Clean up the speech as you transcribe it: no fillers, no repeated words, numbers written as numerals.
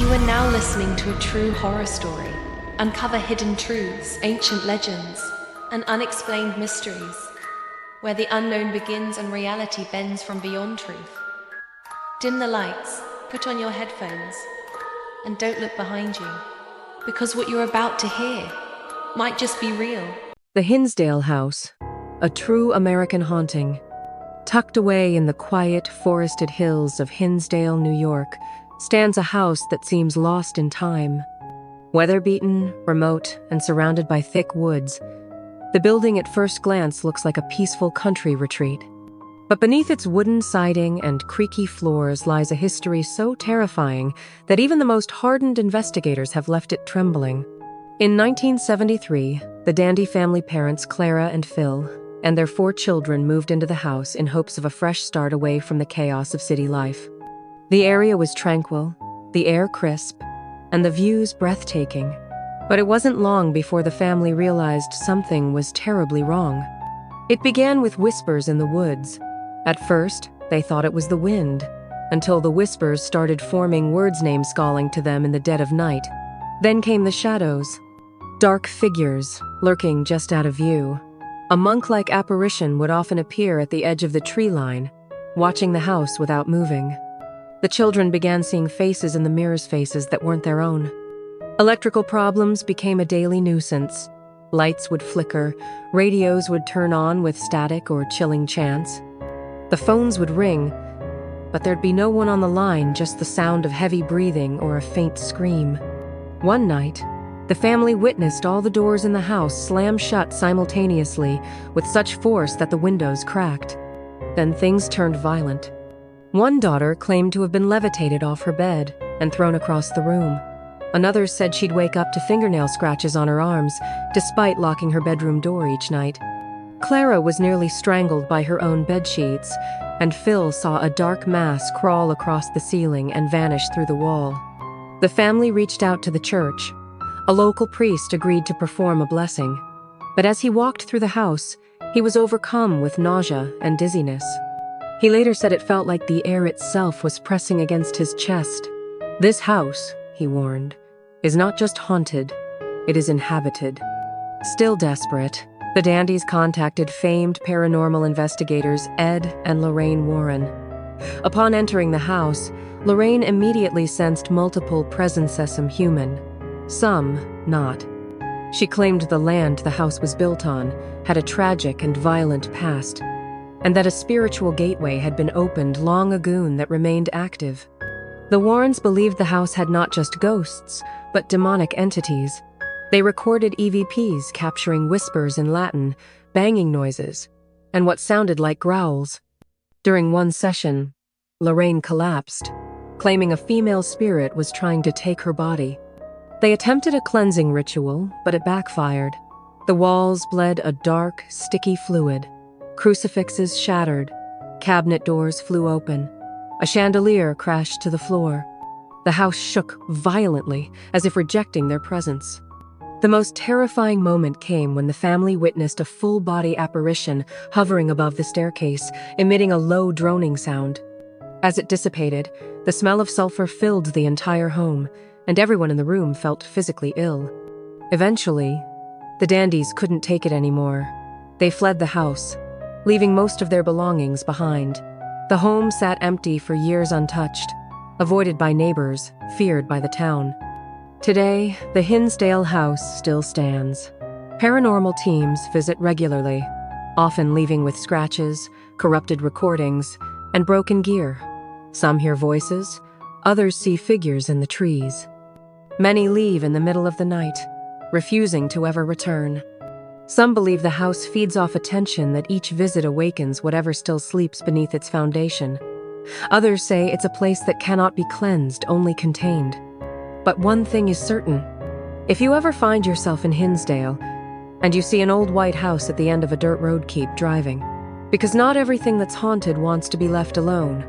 You are now listening to a true horror story. Uncover hidden truths, ancient legends, and unexplained mysteries, where the unknown begins and reality bends from beyond truth. Dim the lights, put on your headphones, and don't look behind you, because what you're about to hear might just be real. The Hinsdale House, a true American haunting. Tucked away in the quiet, forested hills of Hinsdale, New York, stands a house that seems lost in time. Weather-beaten, remote, and surrounded by thick woods, the building at first glance looks like a peaceful country retreat. But beneath its wooden siding and creaky floors lies a history so terrifying that even the most hardened investigators have left it trembling. In 1973, the Dandy family parents Clara and Phil and their 4 children moved into the house in hopes of a fresh start away from the chaos of city life. The area was tranquil, the air crisp, and the views breathtaking. But it wasn't long before the family realized something was terribly wrong. It began with whispers in the woods. At first, they thought it was the wind, until the whispers started forming words name-calling to them in the dead of night. Then came the shadows, dark figures lurking just out of view. A monk-like apparition would often appear at the edge of the tree line, watching the house without moving. The children began seeing faces in the mirror's faces that weren't their own. Electrical problems became a daily nuisance. Lights would flicker, radios would turn on with static or chilling chants. The phones would ring, but there'd be no one on the line, just the sound of heavy breathing or a faint scream. One night, the family witnessed all the doors in the house slam shut simultaneously with such force that the windows cracked. Then things turned violent. One daughter claimed to have been levitated off her bed and thrown across the room. Another said she'd wake up to fingernail scratches on her arms, despite locking her bedroom door each night. Clara was nearly strangled by her own bedsheets, and Phil saw a dark mass crawl across the ceiling and vanish through the wall. The family reached out to the church. A local priest agreed to perform a blessing. But as he walked through the house, he was overcome with nausea and dizziness. He later said it felt like the air itself was pressing against his chest. "This house," he warned, "is not just haunted, it is inhabited." Still desperate, the Dandys contacted famed paranormal investigators Ed and Lorraine Warren. Upon entering the house, Lorraine immediately sensed multiple presences human, some not. She claimed the land the house was built on had a tragic and violent past, and that a spiritual gateway had been opened long ago that remained active. The Warrens believed the house had not just ghosts, but demonic entities. They recorded EVPs capturing whispers in Latin, banging noises, and what sounded like growls. During one session, Lorraine collapsed, claiming a female spirit was trying to take her body. They attempted a cleansing ritual, but it backfired. The walls bled a dark, sticky fluid. Crucifixes shattered. Cabinet doors flew open. A chandelier crashed to the floor. The house shook violently, as if rejecting their presence. The most terrifying moment came when the family witnessed a full-body apparition hovering above the staircase, emitting a low droning sound. As it dissipated, the smell of sulfur filled the entire home, and everyone in the room felt physically ill. Eventually, the Dandys couldn't take it anymore. They fled the house, leaving most of their belongings behind. The home sat empty for years untouched, avoided by neighbors, feared by the town. Today, the Hinsdale House still stands. Paranormal teams visit regularly, often leaving with scratches, corrupted recordings, and broken gear. Some hear voices, others see figures in the trees. Many leave in the middle of the night, refusing to ever return. Some believe the house feeds off a tension that each visit awakens whatever still sleeps beneath its foundation. Others say it's a place that cannot be cleansed, only contained. But one thing is certain. If you ever find yourself in Hinsdale, and you see an old white house at the end of a dirt road, keep driving. Because not everything that's haunted wants to be left alone.